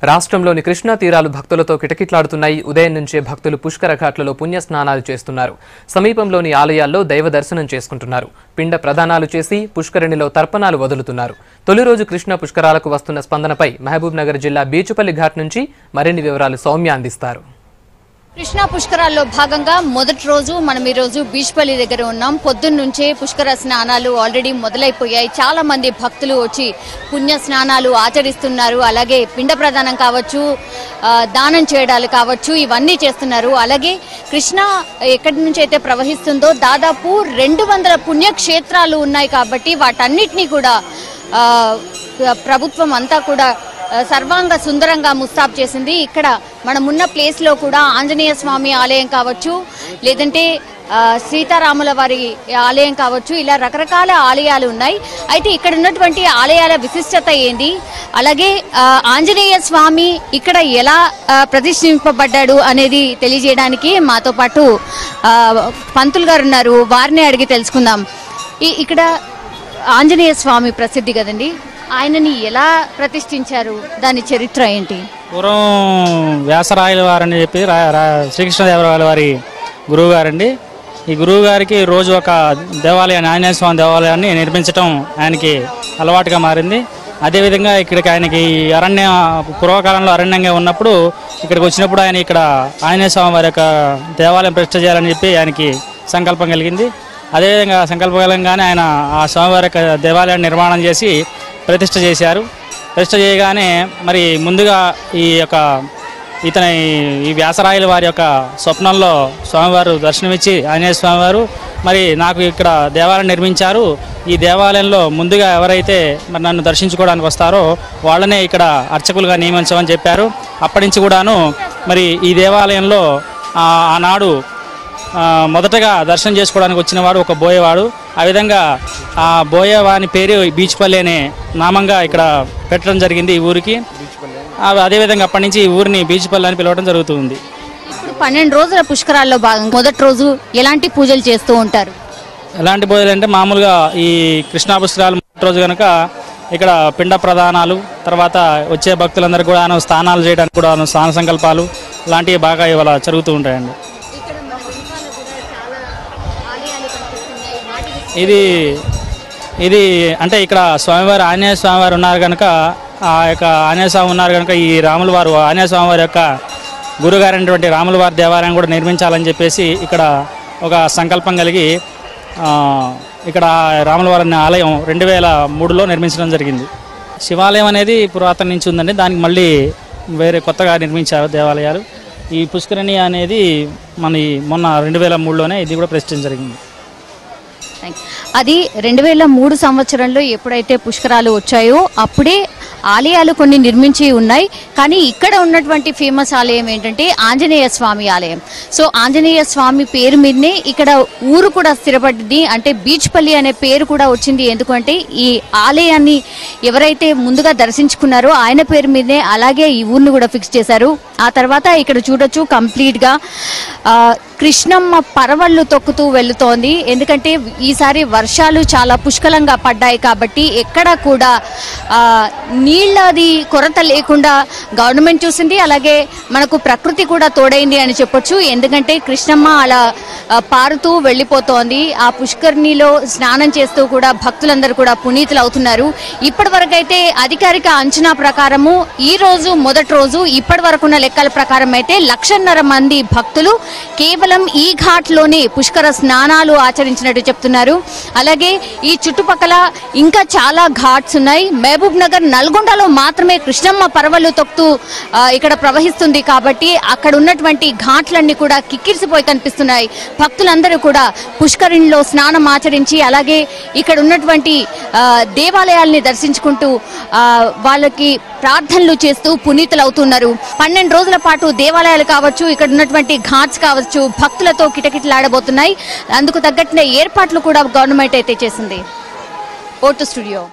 రాష్ట్రంలోని కృష్ణా తీరాలు భక్తులతో కిటకిట్లాడుతున్నాయి. ఉదయం నుంచే భక్తులు పుష్కర ఘాట్లలో పుణ్య స్నానాలు చేస్తున్నారు. సమీపంలోని ఆలయాల్లో దైవ దర్శనం చేసుకుంటున్నారు. పిండ ప్రదానాలు చేసి పుష్కరిణిలో తర్పణాలు వదులుతున్నారు. తొలి రోజు కృష్ణా పుష్కరాలకు వస్తున్న స్పందనపై మహబూబ్ నగర్ జిల్లా బీచుపల్లి ఘాట్ నుంచి మరిన్ని వివరాలు సౌమ్య అందిస్తారు. కృష్ణా పుష్కరాల్లో భాగంగా మొదటి రోజు మనం ఈ రోజు బీచ్పల్లి దగ్గర ఉన్నాం. పొద్దున్న నుంచే పుష్కర స్నానాలు ఆల్రెడీ మొదలైపోయాయి. చాలా మంది భక్తులు వచ్చి పుణ్య స్నానాలు ఆచరిస్తున్నారు. అలాగే పిండ ప్రదానం కావచ్చు, దానం చేయడాలు కావచ్చు, ఇవన్నీ చేస్తున్నారు. అలాగే కృష్ణా ఎక్కడి నుంచి అయితే ప్రవహిస్తుందో దాదాపు 200 పుణ్యక్షేత్రాలు ఉన్నాయి. కాబట్టి వాటన్నిటినీ కూడా ప్రభుత్వం అంతా కూడా సర్వాంగ సుందరంగా ముస్తాబ్ చేసింది. ఇక్కడ మనం ఉన్న ప్లేస్ లో కూడా ఆంజనేయ స్వామి ఆలయం కావచ్చు, లేదంటే సీతారాముల వారి ఆలయం కావచ్చు, ఇలా రకరకాల ఆలయాలు ఉన్నాయి. అయితే ఇక్కడ ఉన్నటువంటి ఆలయాల విశిష్టత ఏంది, అలాగే ఆంజనేయ స్వామి ఇక్కడ ఎలా ప్రతిష్ఠింపబడ్డాడు అనేది తెలియజేయడానికి మాతో పాటు పంతులు గారు ఉన్నారు. వారిని అడిగి తెలుసుకుందాం. ఇక్కడ ఆంజనేయ స్వామి ప్రసిద్ధి కదండి, ఆయనని ఎలా ప్రతిష్ఠించారు, దాని చరిత్ర ఏంటి? పూర్వం వ్యాసరాయల వారని చెప్పి శ్రీకృష్ణదేవరాయల వారి గురువు గారండి. ఈ గురువు గారికి రోజు ఒక దేవాలయాన్ని, ఆంజనేయ స్వామి దేవాలయాన్ని నిర్మించడం ఆయనకి అలవాటుగా మారింది. అదేవిధంగా ఇక్కడికి ఆయనకి పూర్వకాలంలో అరణ్యంగా ఉన్నప్పుడు ఇక్కడికి వచ్చినప్పుడు ఆయన ఇక్కడ ఆంజనేయ స్వామి వారి యొక్క దేవాలయం ప్రతిష్ఠ చేయాలని చెప్పి ఆయనకి సంకల్పం కలిగింది. అదేవిధంగా సంకల్పంగానే ఆయన ఆ స్వామివారి యొక్క దేవాలయాన్ని నిర్మాణం చేసి ప్రతిష్ఠ చేశారు. ప్రతిష్ఠ చేయగానే మరి ముందుగా ఈ వ్యాసరాయల వారి యొక్క స్వప్నంలో స్వామివారు దర్శనమిచ్చి ఆంజనేయ స్వామివారు మరి నాకు ఇక్కడ దేవాలయం నిర్మించారు, ఈ దేవాలయంలో ముందుగా ఎవరైతే మరి నన్ను దర్శించుకోవడానికి వస్తారో వాళ్ళనే ఇక్కడ అర్చకులుగా నియమించమని చెప్పారు. అప్పటి నుంచి కూడాను మరి ఈ దేవాలయంలో ఆనాడు మొదటగా దర్శనం చేసుకోవడానికి వచ్చిన వాడు ఒక బోయేవాడు. ఆ విధంగా ఆ బోయేవాని పేరు బీచ్పల్లి అనే నామంగా ఇక్కడ పెట్టడం జరిగింది ఈ ఊరికి. అదేవిధంగా అప్పటి నుంచి ఈ ఊరిని బీచ్పల్లి అని పిలవడం జరుగుతుంది. ఇప్పుడు 12 రోజుల పుష్కరాల్లో భాగంగా మొదటి రోజు ఎలాంటి పూజలు చేస్తూ ఉంటారు? ఎలాంటి పూజలు అంటే మామూలుగా ఈ కృష్ణా పుష్కరాలు మొదటి రోజు కనుక ఇక్కడ పిండ ప్రదానాలు, తర్వాత వచ్చే భక్తులందరూ కూడా స్నానాలు చేయడానికి కూడా స్నాన సంకల్పాలు లాంటివి బాగా ఇవాళ జరుగుతూ ఉంటాయండి. ఇది అంటే ఇక్కడ స్వామివారు ఆంజనేయ స్వామివారు ఉన్నారు కనుక ఆ యొక్క ఆంజనేయ స్వామి ఉన్నారు కనుక ఈ రాముల వారు ఆంజనేయ స్వామివారి యొక్క గురుగారైనటువంటి రాముల వారి దేవాలయం కూడా నిర్మించాలని చెప్పేసి ఇక్కడ ఒక సంకల్పం కలిగి ఇక్కడ రాముల వారి ఆలయం 2003లో నిర్మించడం జరిగింది. శివాలయం అనేది పురాతన నుంచి ఉందండి, దానికి మళ్ళీ వేరే కొత్తగా నిర్మించారు దేవాలయాలు. ఈ పుష్కరిణి అనేది మొన్న 2003లోనే ఇది కూడా ప్రతిష్ఠించడం జరిగింది. అది 2003 సంవత్సరంలో ఎప్పుడైతే పుష్కరాలు వచ్చాయో అప్పుడే ఆలయాలు కొన్ని నిర్మించి ఉన్నాయి. కానీ ఇక్కడ ఉన్నటువంటి ఫేమస్ ఆలయం ఏంటంటే ఆంజనేయ స్వామి ఆలయం. సో ఆంజనేయ స్వామి పేరు మీదనే ఇక్కడ ఊరు కూడా స్థిరపడింది, అంటే బీచ్పల్లి అనే పేరు కూడా వచ్చింది. ఎందుకంటే ఈ ఆలయాన్ని ఎవరైతే ముందుగా దర్శించుకున్నారో ఆయన పేరు మీదనే అలాగే ఈ ఊరిని కూడా ఫిక్స్ చేశారు. ఆ తర్వాత ఇక్కడ చూడొచ్చు కంప్లీట్గా కృష్ణమ్మ పరవళ్ళు తొక్కుతూ వెళుతోంది. ఎందుకంటే ఈసారి వర్షాలు చాలా పుష్కలంగా పడ్డాయి కాబట్టి ఎక్కడ కూడా నీళ్ళది కొరత లేకుండా గవర్నమెంట్ చూసింది. అలాగే మనకు ప్రకృతి కూడా తోడైంది అని చెప్పొచ్చు. ఎందుకంటే కృష్ణమ్మ అలా పారుతూ వెళ్ళిపోతోంది. ఆ పుష్కరిణిలో స్నానం చేస్తూ కూడా భక్తులందరూ కూడా పునీతులు అవుతున్నారు. ఇప్పటి వరకైతే అధికారిక అంచనా ప్రకారము ఈ రోజు మొదటి రోజు ఇప్పటి వరకున్న లెక్కల ప్రకారం అయితే 1,50,000 మంది భక్తులు కేవలం ఈ ఘాట్లోనే పుష్కర స్నానాలు ఆచరించినట్టు చెప్తున్నారు. అలాగే ఈ చుట్టుపక్కల ఇంకా చాలా ఘాట్స్ ఉన్నాయి. మహబూబ్ నగర్, నల్గొండలో మాత్రమే కృష్ణమ్మ పరవళ్ళు తొక్కుతూ ఇక్కడ ప్రవహిస్తుంది కాబట్టి అక్కడ ఉన్నటువంటి ఘాట్లన్నీ కూడా కిక్కిరిసిపోయి కనిపిస్తున్నాయి. భక్తులందరూ కూడా పుష్కరిణిలో స్నానం ఆచరించి అలాగే ఇక్కడ ఉన్నటువంటి దేవాలయాల్ని దర్శించుకుంటూ వాళ్ళకి ప్రార్థనలు చేస్తూ పునీతులు అవుతున్నారు. 12 రోజుల పాటు దేవాలయాలు కావచ్చు, ఇక్కడ ఉన్నటువంటి ఘాట్స్ కావచ్చు భక్తులతో కిటకిటలాడబోతున్నాయి. అందుకు తగ్గట్టు ఏర్పాట్లు కూడా గవర్నమెంట్ అయితే చేసింది. Vote studio.